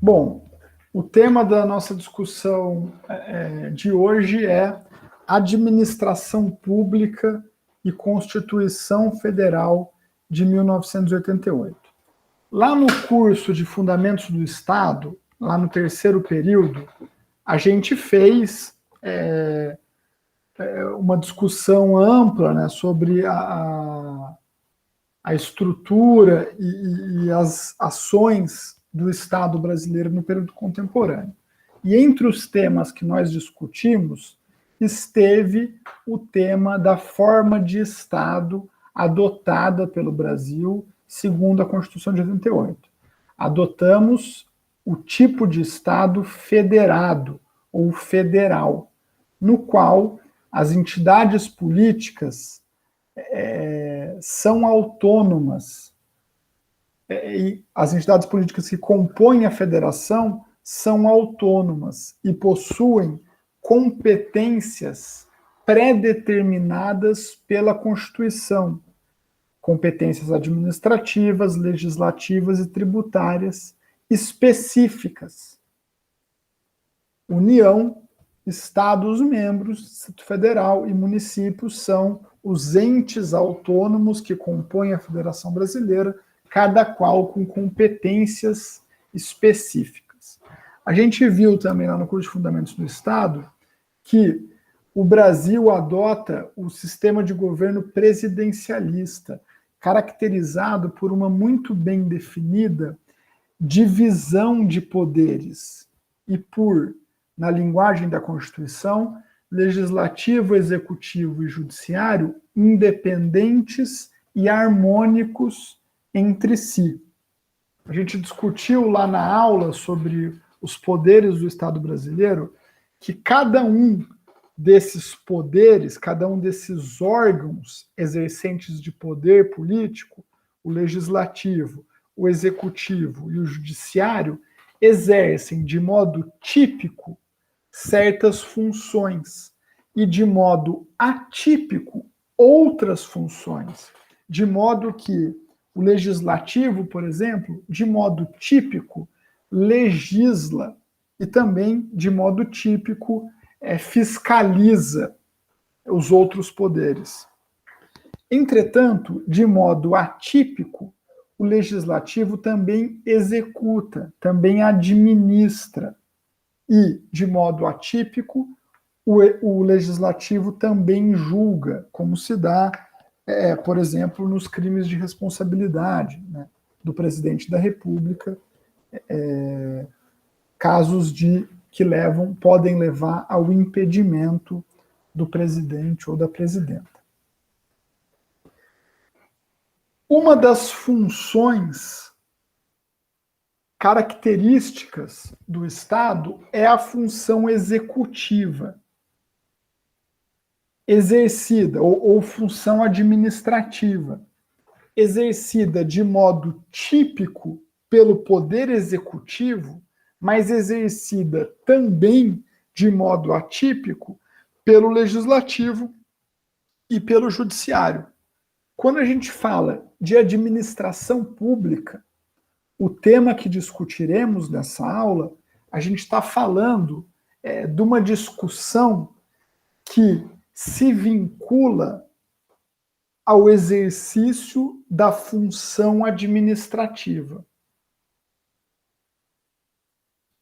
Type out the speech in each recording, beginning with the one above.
Bom, o tema da nossa discussão de hoje é Administração Pública e Constituição Federal de 1988. Lá no curso de Fundamentos do Estado, lá no terceiro período, a gente fez uma discussão ampla, né, sobre a estrutura e as ações do Estado brasileiro no período contemporâneo. E entre os temas que nós discutimos, esteve o tema da forma de Estado adotada pelo Brasil segundo a Constituição de 88. Adotamos o tipo de Estado federado ou federal, no qual as entidades políticas são autônomas. E as entidades políticas que compõem a federação são autônomas e possuem competências pré-determinadas pela Constituição, competências administrativas, legislativas e tributárias específicas. União, Estados-membros, Distrito Federal e municípios são os entes autônomos que compõem a Federação Brasileira, cada qual com competências específicas. A gente viu também lá no curso de Fundamentos do Estado que o Brasil adota o sistema de governo presidencialista, caracterizado por uma muito bem definida divisão de poderes e por, na linguagem da Constituição, legislativo, executivo e judiciário independentes e harmônicos entre si. A gente discutiu lá na aula sobre os poderes do Estado brasileiro que cada um desses poderes, cada um desses órgãos exercentes de poder político, o legislativo, o executivo e o judiciário, exercem de modo típico certas funções e de modo atípico outras funções, de modo que o legislativo, por exemplo, de modo típico legisla e também de modo típico fiscaliza os outros poderes. Entretanto, de modo atípico, o legislativo também executa, também administra. E, de modo atípico, o legislativo também julga, como se dá, por exemplo, nos crimes de responsabilidade, né, do presidente da República, casos que podem levar ao impedimento do presidente ou da presidenta. Uma das funções características do Estado é a função executiva, exercida, ou função administrativa, exercida de modo típico pelo Poder Executivo, mas exercida também de modo atípico pelo Legislativo e pelo Judiciário. Quando a gente fala de administração pública, o tema que discutiremos nessa aula, a gente está falando de uma discussão que se vincula ao exercício da função administrativa,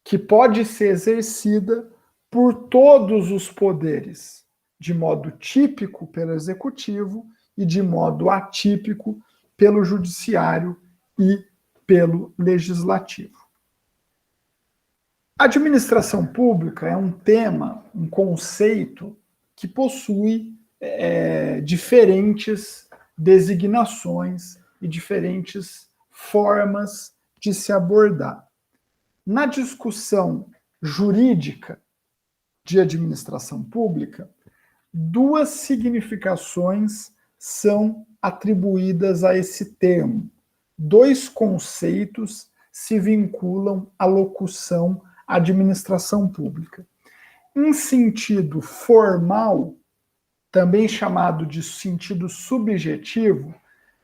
que pode ser exercida por todos os poderes, de modo típico pelo Executivo e de modo atípico pelo Judiciário e pelo Legislativo. A administração pública é um tema, um conceito que possui diferentes designações e diferentes formas de se abordar. Na discussão jurídica de administração pública, duas significações são atribuídas a esse termo. Dois conceitos se vinculam à locução administração pública. Em sentido formal, também chamado de sentido subjetivo,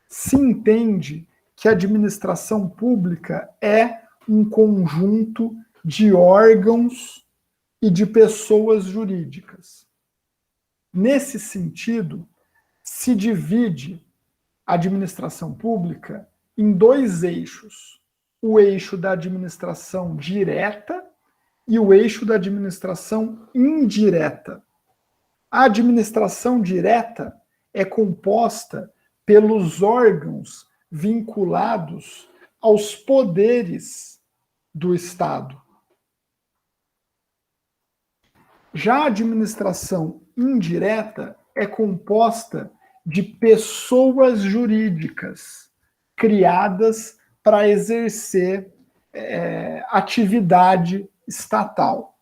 se entende que a administração pública é um conjunto de órgãos e de pessoas jurídicas. Nesse sentido, se divide a administração pública em dois eixos: o eixo da administração direta e o eixo da administração indireta. A administração direta é composta pelos órgãos vinculados aos poderes do Estado. Já a administração indireta é composta de pessoas jurídicas criadas para exercer atividade estatal.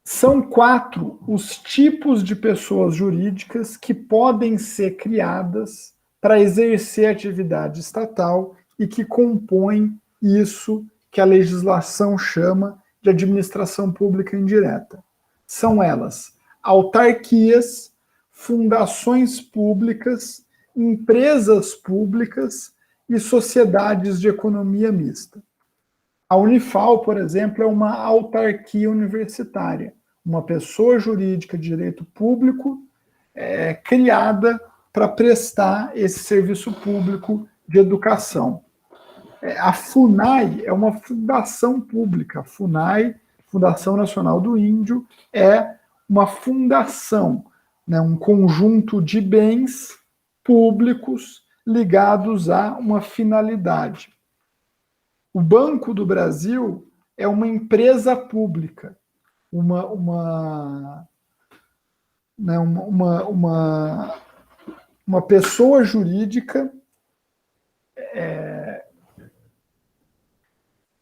São 4 os tipos de pessoas jurídicas que podem ser criadas para exercer atividade estatal e que compõem isso que a legislação chama de administração pública indireta. São elas: autarquias, fundações públicas, empresas públicas e sociedades de economia mista. A Unifal, por exemplo, é uma autarquia universitária, uma pessoa jurídica de direito público criada para prestar esse serviço público de educação. A FUNAI é uma fundação pública. A FUNAI, Fundação Nacional do Índio, é uma fundação, né, um conjunto de bens públicos ligados a uma finalidade. O Banco do Brasil é uma empresa pública, uma pessoa jurídica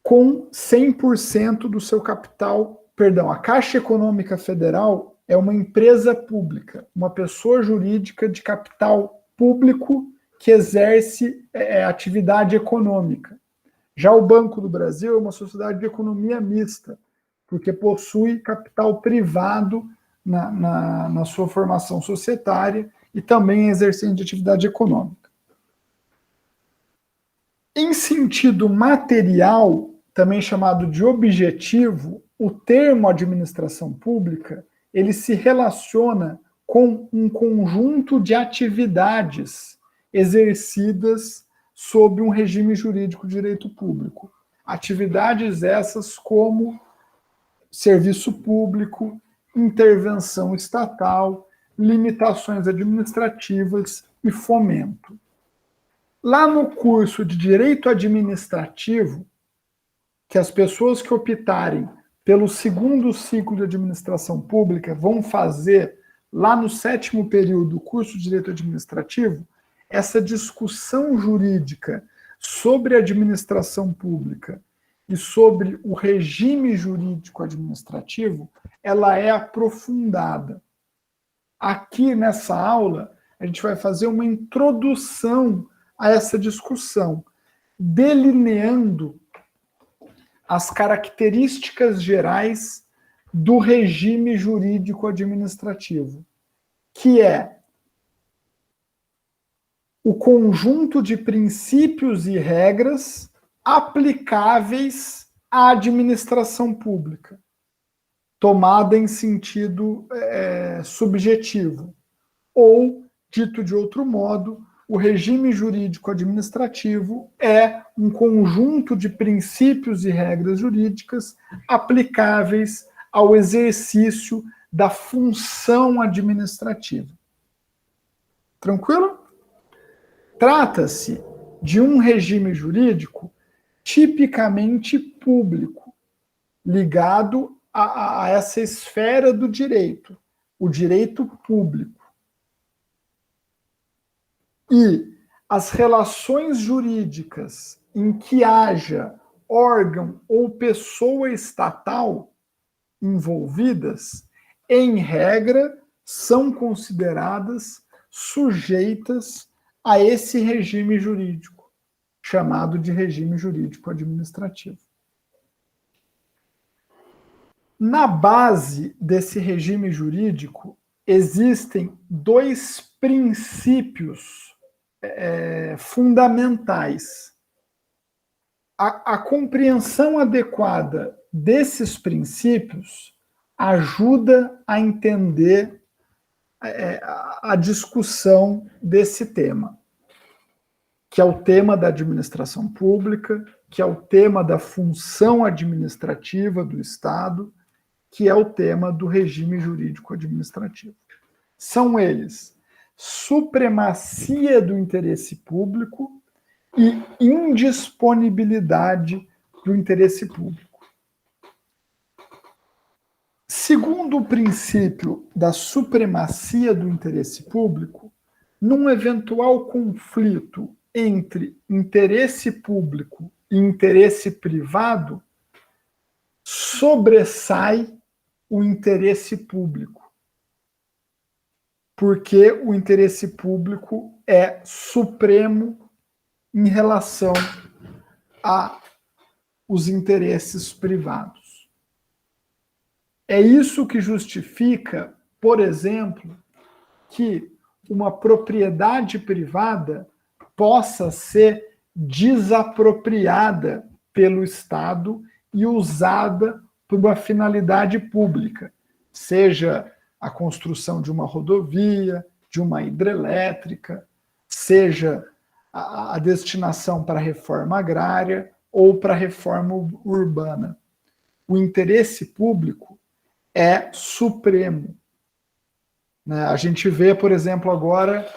com 100% do seu capital. Perdão, a Caixa Econômica Federal é uma empresa pública, uma pessoa jurídica de capital público que exerce atividade econômica. Já o Banco do Brasil é uma sociedade de economia mista, porque possui capital privado na sua formação societária e também exercendo atividade econômica. Em sentido material, também chamado de objetivo, o termo administração pública, ele se relaciona com um conjunto de atividades exercidas sob um regime jurídico de direito público. Atividades essas como serviço público, intervenção estatal, limitações administrativas e fomento. Lá no curso de Direito Administrativo, que as pessoas que optarem pelo segundo ciclo de administração pública vão fazer lá no 7º período do curso de Direito Administrativo, essa discussão jurídica sobre a administração pública e sobre o regime jurídico administrativo, ela é aprofundada. Aqui nessa aula, a gente vai fazer uma introdução a essa discussão, delineando as características gerais do regime jurídico administrativo, que é o conjunto de princípios e regras aplicáveis à administração pública, tomada em sentido subjetivo. Ou, dito de outro modo, o regime jurídico administrativo é um conjunto de princípios e regras jurídicas aplicáveis ao exercício da função administrativa. Tranquilo? Trata-se de um regime jurídico tipicamente público, ligado a essa esfera do direito, o direito público. E as relações jurídicas em que haja órgão ou pessoa estatal envolvidas, em regra, são consideradas sujeitas a esse regime jurídico, chamado de regime jurídico administrativo. Na base desse regime jurídico, existem 2 princípios fundamentais. A compreensão adequada desses princípios ajuda a entender a discussão desse tema, que é o tema da administração pública, que é o tema da função administrativa do Estado, que é o tema do regime jurídico administrativo. São eles: supremacia do interesse público e indisponibilidade do interesse público. Segundo o princípio da supremacia do interesse público, num eventual conflito entre interesse público e interesse privado, sobressai o interesse público, porque o interesse público é supremo em relação aos interesses privados. É isso que justifica, por exemplo, que uma propriedade privada possa ser desapropriada pelo Estado e usada por uma finalidade pública, seja a construção de uma rodovia, de uma hidrelétrica, seja a destinação para a reforma agrária ou para a reforma urbana. O interesse público é supremo. A gente vê, por exemplo, agora,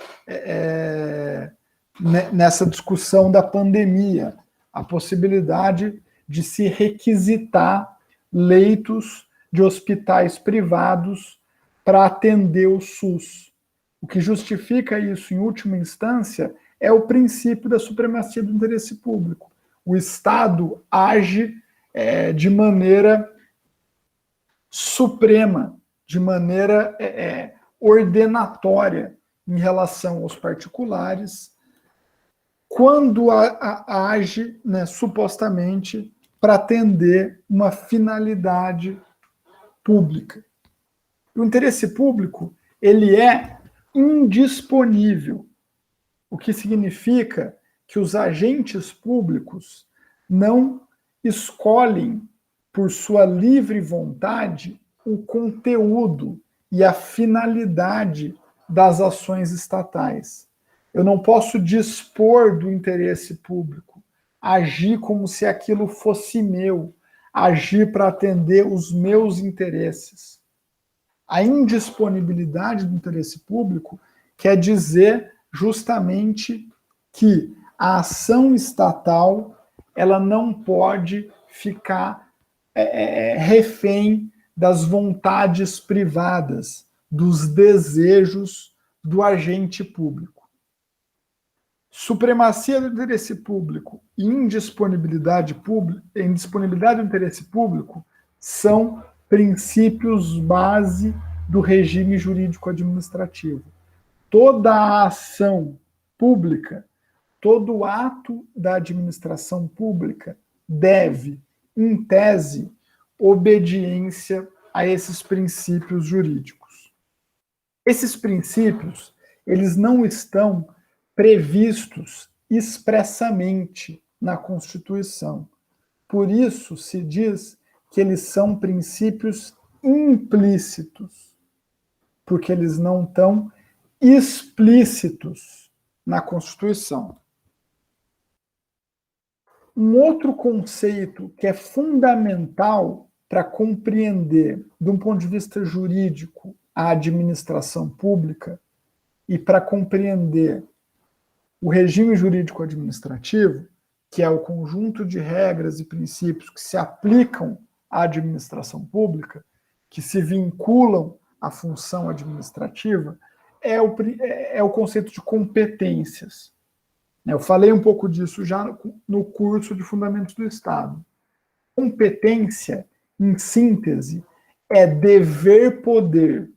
nessa discussão da pandemia, a possibilidade de se requisitar leitos de hospitais privados para atender o SUS. O que justifica isso, em última instância, é o princípio da supremacia do interesse público. O Estado age de maneira suprema, de maneira ordenatória em relação aos particulares, quando age, supostamente, para atender uma finalidade pública. O interesse público, ele é indisponível, o que significa que os agentes públicos não escolhem, por sua livre vontade, o conteúdo e a finalidade das ações estatais. Eu não posso dispor do interesse público, agir como se aquilo fosse meu, agir para atender os meus interesses. A indisponibilidade do interesse público quer dizer justamente que a ação estatal ela não pode ficar refém das vontades privadas, dos desejos do agente público. Supremacia do interesse público e indisponibilidade do interesse público são princípios base do regime jurídico administrativo. Toda a ação pública, todo ato da administração pública deve, em tese, obediência a esses princípios jurídicos. Esses princípios, eles não estão previstos expressamente na Constituição. Por isso se diz que eles são princípios implícitos, porque eles não estão explícitos na Constituição. Um outro conceito que é fundamental para compreender, de um ponto de vista jurídico, a administração pública e para compreender o regime jurídico administrativo, que é o conjunto de regras e princípios que se aplicam à administração pública, que se vinculam à função administrativa, é o conceito de competências. Eu falei um pouco disso já no curso de Fundamentos do Estado. Competência, em síntese, é dever-poder.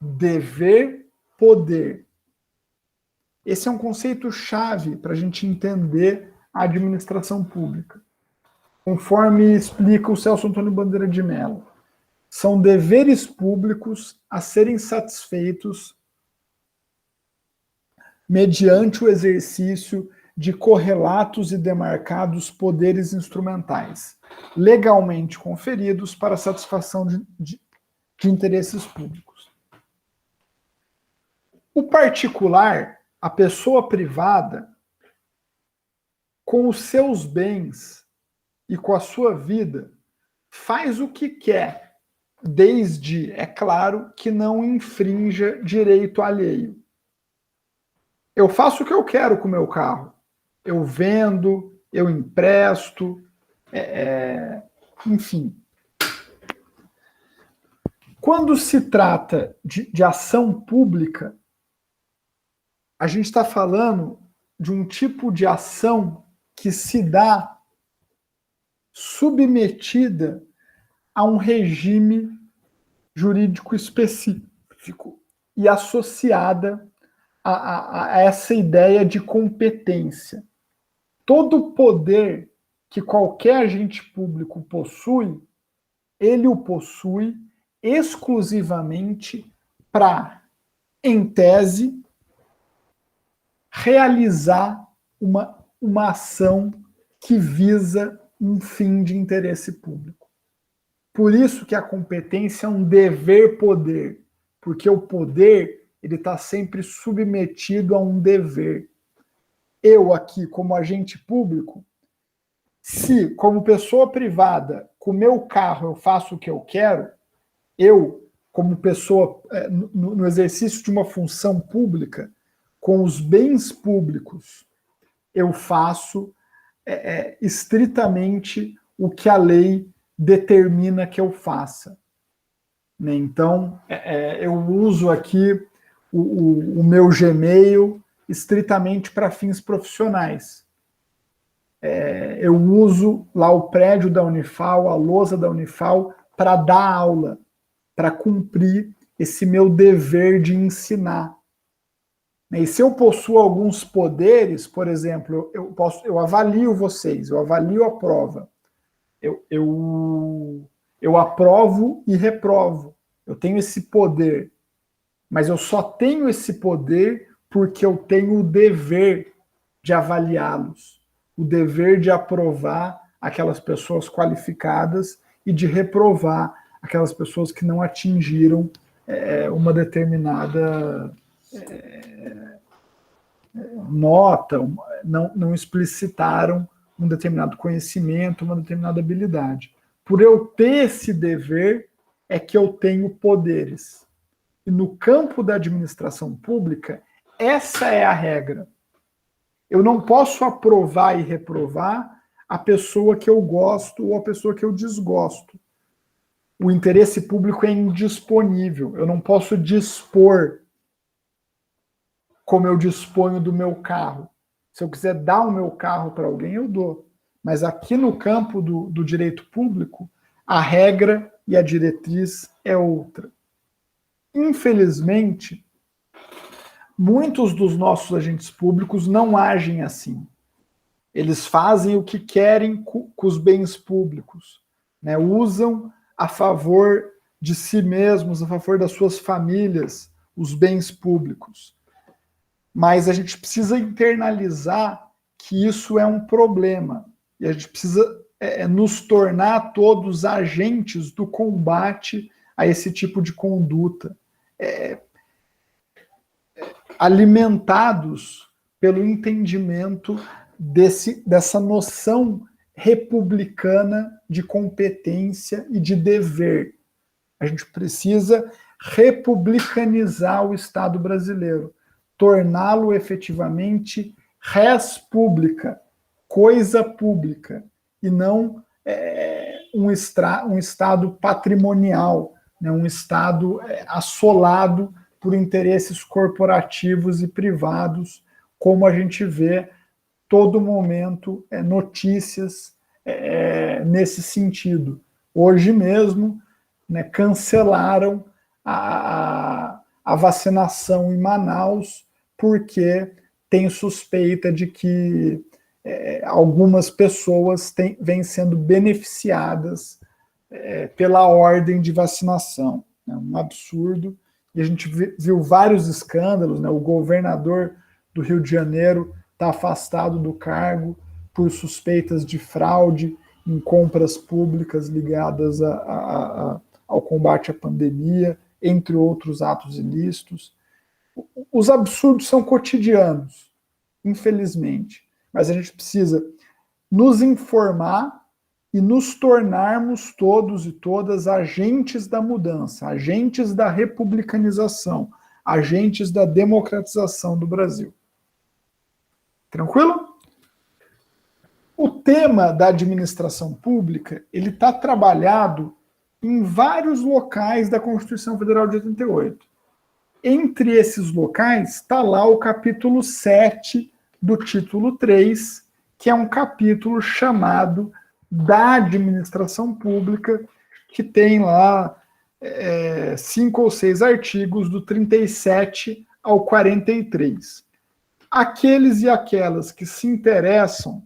Dever-poder. Esse é um conceito-chave para a gente entender a administração pública. Conforme explica o Celso Antônio Bandeira de Mello, são deveres públicos a serem satisfeitos mediante o exercício de correlatos e demarcados poderes instrumentais, legalmente conferidos para satisfação de interesses públicos. O particular, a pessoa privada, com os seus bens e com a sua vida, faz o que quer, desde, é claro, que não infrinja direito alheio. Eu faço o que eu quero com o meu carro. Eu vendo, eu empresto, enfim. Quando se trata de ação pública, a gente está falando de um tipo de ação que se dá submetida a um regime jurídico específico e associada a essa ideia de competência. Todo poder que qualquer agente público possui, ele o possui exclusivamente para, em tese, realizar uma ação que visa um fim de interesse público. Por isso que a competência é um dever-poder, porque o poder ele está sempre submetido a um dever. Eu aqui, como agente público, se, como pessoa privada, com o meu carro eu faço o que eu quero, eu, como pessoa, no exercício de uma função pública, com os bens públicos, eu faço estritamente o que a lei determina que eu faça. Né? Então, eu uso aqui o meu Gmail estritamente para fins profissionais. Eu uso lá o prédio da Unifal, a lousa da Unifal, para dar aula, para cumprir esse meu dever de ensinar. E se eu possuo alguns poderes, por exemplo, eu avalio vocês, eu avalio a prova, eu aprovo e reprovo. Eu tenho esse poder, mas eu só tenho esse poder porque eu tenho o dever de avaliá-los, o dever de aprovar aquelas pessoas qualificadas e de reprovar aquelas pessoas que não atingiram uma determinada nota, não explicitaram um determinado conhecimento, uma determinada habilidade. Por eu ter esse dever, é que eu tenho poderes. E no campo da administração pública, essa é a regra. Eu não posso aprovar e reprovar a pessoa que eu gosto ou a pessoa que eu desgosto. O interesse público é indisponível. Eu não posso dispor como eu disponho do meu carro. Se eu quiser dar o meu carro para alguém, eu dou. Mas aqui no campo do direito público, a regra e a diretriz é outra. Infelizmente, muitos dos nossos agentes públicos não agem assim. Eles fazem o que querem com os bens públicos, né? Usam a favor de si mesmos, a favor das suas famílias, os bens públicos. Mas a gente precisa internalizar que isso é um problema. E a gente precisa nos tornar todos agentes do combate a esse tipo de conduta. Alimentados pelo entendimento dessa noção republicana de competência e de dever. A gente precisa republicanizar o Estado brasileiro, torná-lo efetivamente res pública, coisa pública, e não um Estado patrimonial, né, um Estado assolado por interesses corporativos e privados, como a gente vê todo momento notícias nesse sentido. Hoje mesmo, né, cancelaram a vacinação em Manaus porque tem suspeita de que algumas pessoas vêm sendo beneficiadas pela ordem de vacinação. É um absurdo. E a gente viu vários escândalos, né? O governador do Rio de Janeiro está afastado do cargo por suspeitas de fraude em compras públicas ligadas ao combate à pandemia, entre outros atos ilícitos. Os absurdos são cotidianos, infelizmente, mas a gente precisa nos informar e nos tornarmos todos e todas agentes da mudança, agentes da republicanização, agentes da democratização do Brasil. Tranquilo? O tema da administração pública, ele está trabalhado em vários locais da Constituição Federal de 88. Entre esses locais está lá o capítulo 7 do título 3, que é um capítulo chamado da administração pública, que tem lá 5 ou 6 artigos do 37 ao 43. Aqueles e aquelas que se interessam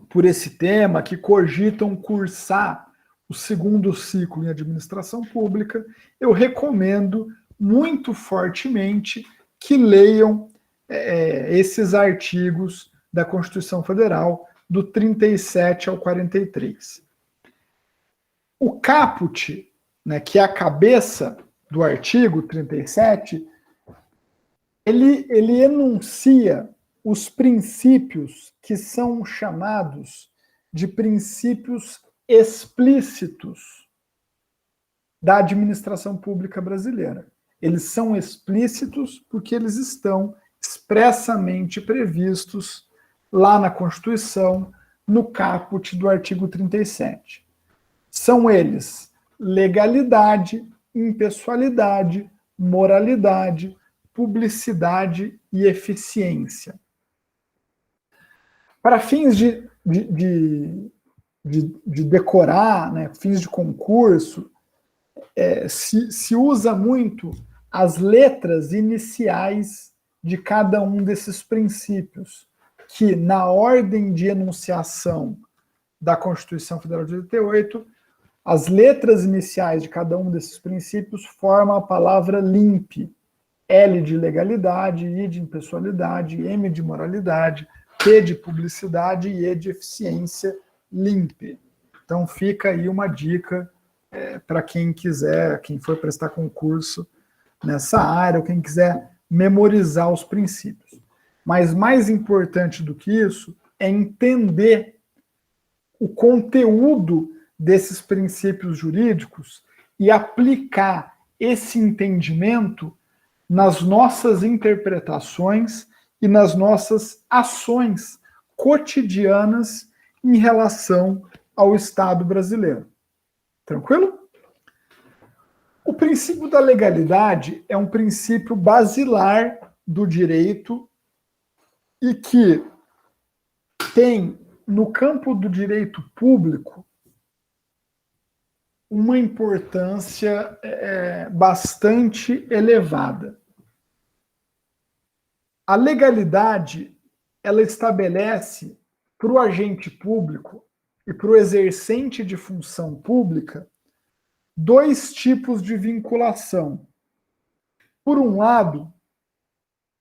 por esse tema, que cogitam cursar o segundo ciclo em administração pública, eu recomendo muito fortemente que leiam esses artigos da Constituição Federal, do 37 ao 43. O caput, né, que é a cabeça do artigo 37, ele enuncia os princípios que são chamados de princípios explícitos da administração pública brasileira. Eles são explícitos porque eles estão expressamente previstos lá na Constituição, no caput do artigo 37. São eles legalidade, impessoalidade, moralidade, publicidade e eficiência. Para fins de decorar, né, fins de concurso, se usa muito as letras iniciais de cada um desses princípios, que na ordem de enunciação da Constituição Federal de 88, as letras iniciais de cada um desses princípios formam a palavra LIMP. L de legalidade, I de impessoalidade, M de moralidade, P de publicidade e E de eficiência, LIMP. Então fica aí uma dica para quem quiser, quem for prestar concurso nessa área, ou quem quiser memorizar os princípios. Mas mais importante do que isso é entender o conteúdo desses princípios jurídicos e aplicar esse entendimento nas nossas interpretações e nas nossas ações cotidianas em relação ao Estado brasileiro. Tranquilo? O princípio da legalidade é um princípio basilar do direito e que tem, no campo do direito público, uma importância bastante elevada. A legalidade, ela estabelece para o agente público e para o exercente de função pública 2 tipos de vinculação. Por um lado,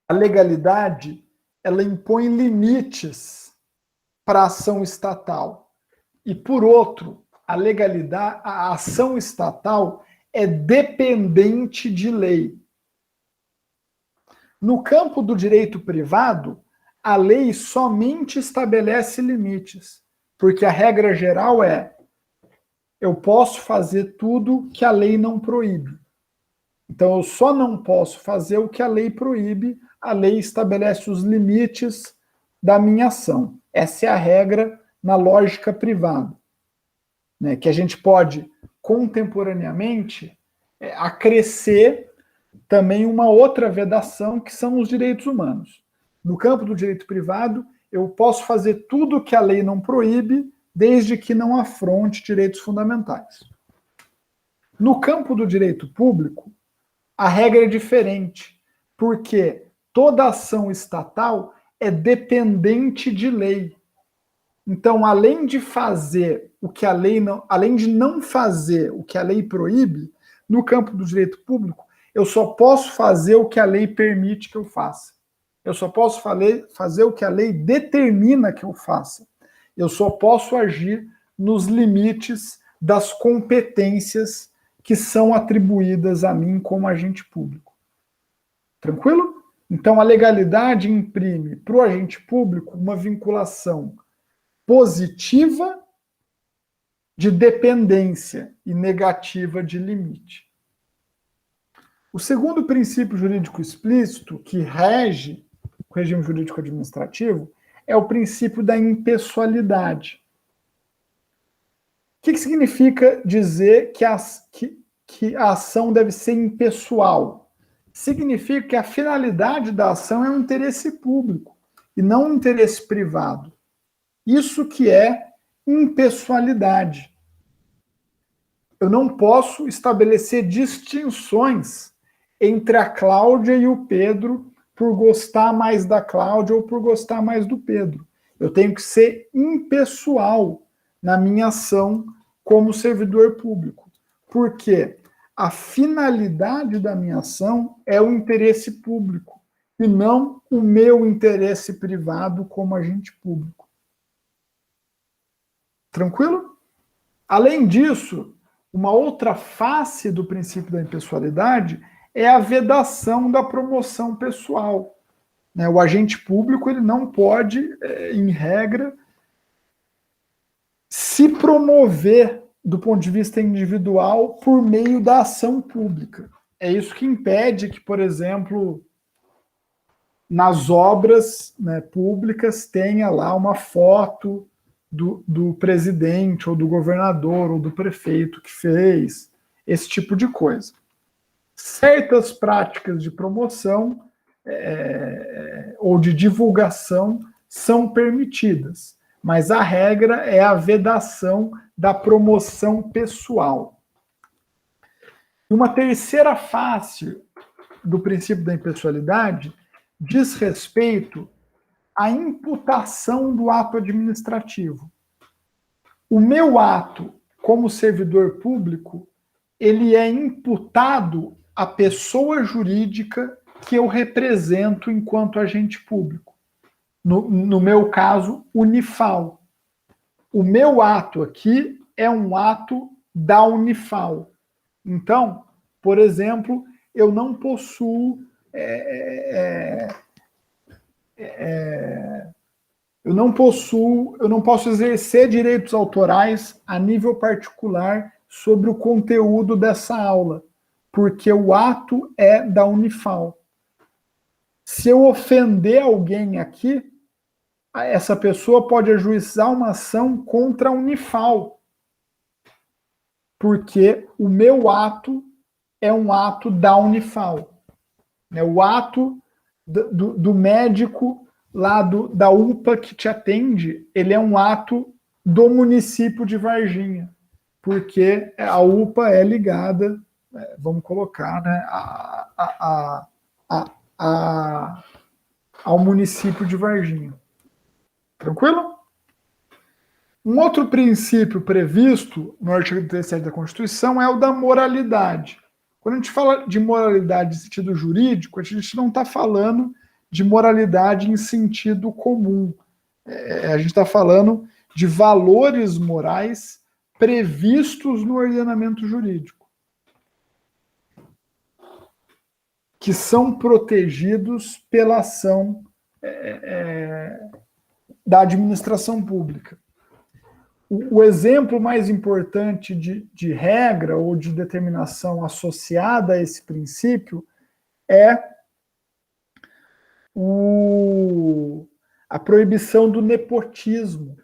a legalidade, ela impõe limites para a ação estatal. E por outro, a ação estatal é dependente de lei. No campo do direito privado, a lei somente estabelece limites, porque a regra geral é: eu posso fazer tudo que a lei não proíbe. Então, eu só não posso fazer o que a lei proíbe, a lei estabelece os limites da minha ação. Essa é a regra na lógica privada, né, que a gente pode, contemporaneamente, acrescer também uma outra vedação, que são os direitos humanos. No campo do direito privado, eu posso fazer tudo que a lei não proíbe, desde que não afronte direitos fundamentais. No campo do direito público, a regra é diferente, porque toda ação estatal é dependente de lei. Então, além de fazer o que a lei não, além de não fazer o que a lei proíbe, no campo do direito público, eu só posso fazer o que a lei permite que eu faça. Eu só posso fazer o que a lei determina que eu faça. Eu só posso agir nos limites das competências que são atribuídas a mim como agente público. Tranquilo? Então, a legalidade imprime para o agente público uma vinculação positiva de dependência e negativa de limite. O segundo princípio jurídico explícito que rege o regime jurídico administrativo é o princípio da impessoalidade. O que significa dizer que a ação deve ser impessoal? Significa que a finalidade da ação é um interesse público e não um interesse privado. Isso que é impessoalidade. Eu não posso estabelecer distinções entre a Cláudia e o Pedro por gostar mais da Cláudia ou por gostar mais do Pedro. Eu tenho que ser impessoal na minha ação como servidor público. Porque a finalidade da minha ação é o interesse público e não o meu interesse privado como agente público. Tranquilo? Além disso, uma outra face do princípio da impessoalidade é a vedação da promoção pessoal. O agente público ele não pode, em regra, se promover do ponto de vista individual por meio da ação pública. É isso que impede que, por exemplo, nas obras públicas tenha lá uma foto do presidente, ou do governador, ou do prefeito que fez, esse tipo de coisa. Certas práticas de promoção ou de divulgação são permitidas, mas a regra é a vedação da promoção pessoal. Uma terceira face do princípio da impessoalidade diz respeito à imputação do ato administrativo. O meu ato como servidor público, ele é imputado à pessoa jurídica que eu represento enquanto agente público. No meu caso, Unifal. O meu ato aqui é um ato da Unifal. Então, por exemplo, eu não possuo eu não posso exercer direitos autorais a nível particular sobre o conteúdo dessa aula, porque o ato é da Unifal. Se eu ofender alguém aqui, essa pessoa pode ajuizar uma ação contra a Unifal, porque o meu ato é um ato da Unifal. O ato do médico lá da UPA que te atende, ele é um ato do município de Varginha, porque a UPA é ligada, vamos colocar, ao município de Varginha. Tranquilo? Um outro princípio previsto no artigo 37 da Constituição é o da moralidade. Quando a gente fala de moralidade em sentido jurídico, a gente não está falando de moralidade em sentido comum. A gente está falando de valores morais previstos no ordenamento jurídico, que são protegidos pela ação da administração pública. O exemplo mais importante de regra ou de determinação associada a esse princípio é a proibição do nepotismo,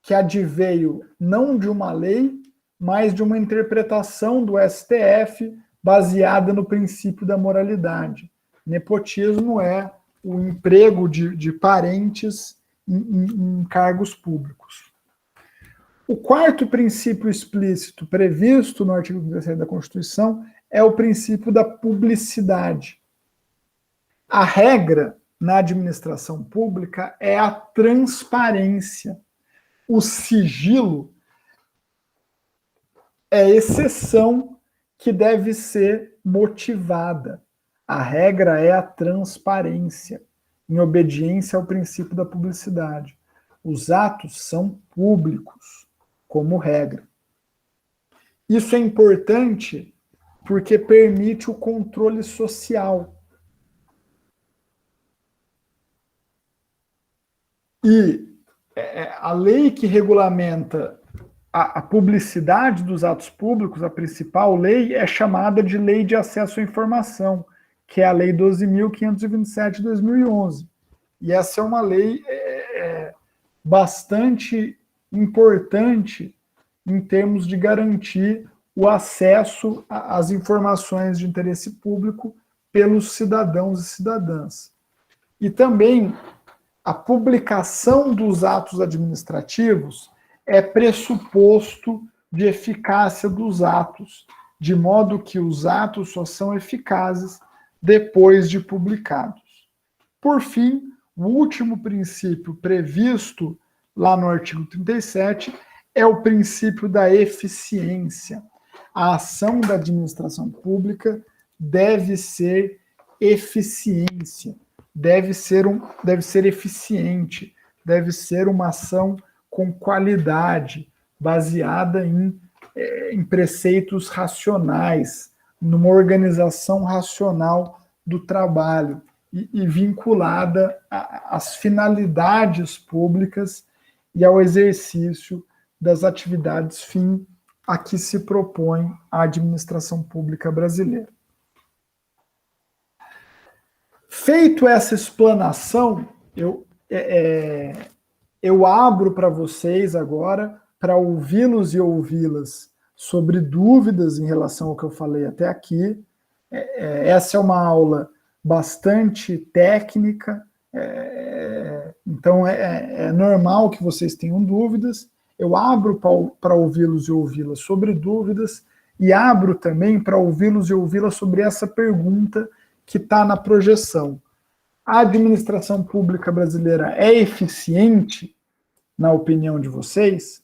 que adveio não de uma lei, mas de uma interpretação do STF baseada no princípio da moralidade. Nepotismo é o emprego de parentes em cargos públicos. O quarto princípio explícito previsto no artigo 17 da Constituição é o princípio da publicidade. A regra na administração pública é a transparência. O sigilo é exceção que deve ser motivada. A regra é a transparência, em obediência ao princípio da publicidade. Os atos são públicos, como regra. Isso é importante porque permite o controle social. E a lei que regulamenta a publicidade dos atos públicos, a principal lei, é chamada de Lei de Acesso à Informação, que é a Lei 12.527 de 2011. E essa é uma lei bastante importante em termos de garantir o acesso às informações de interesse público pelos cidadãos e cidadãs. E também a publicação dos atos administrativos é pressuposto de eficácia dos atos, de modo que os atos só são eficazes depois de publicados. Por fim, o último princípio previsto lá no artigo 37 é o princípio da eficiência. A ação da administração pública deve ser eficiência, deve ser eficiente, deve ser uma ação com qualidade, baseada em preceitos racionais, numa organização racional do trabalho e vinculada às finalidades públicas e ao exercício das atividades fim a que se propõe a administração pública brasileira. Feito essa explanação, eu abro para vocês agora, para ouvi-los e ouvi-las sobre dúvidas em relação ao que eu falei até aqui. Essa é uma aula bastante técnica, então é normal que vocês tenham dúvidas. Eu abro para ouvi-los e ouvi-las sobre dúvidas e abro também para ouvi-los e ouvi-las sobre essa pergunta que está na projeção. A administração pública brasileira é eficiente, na opinião de vocês?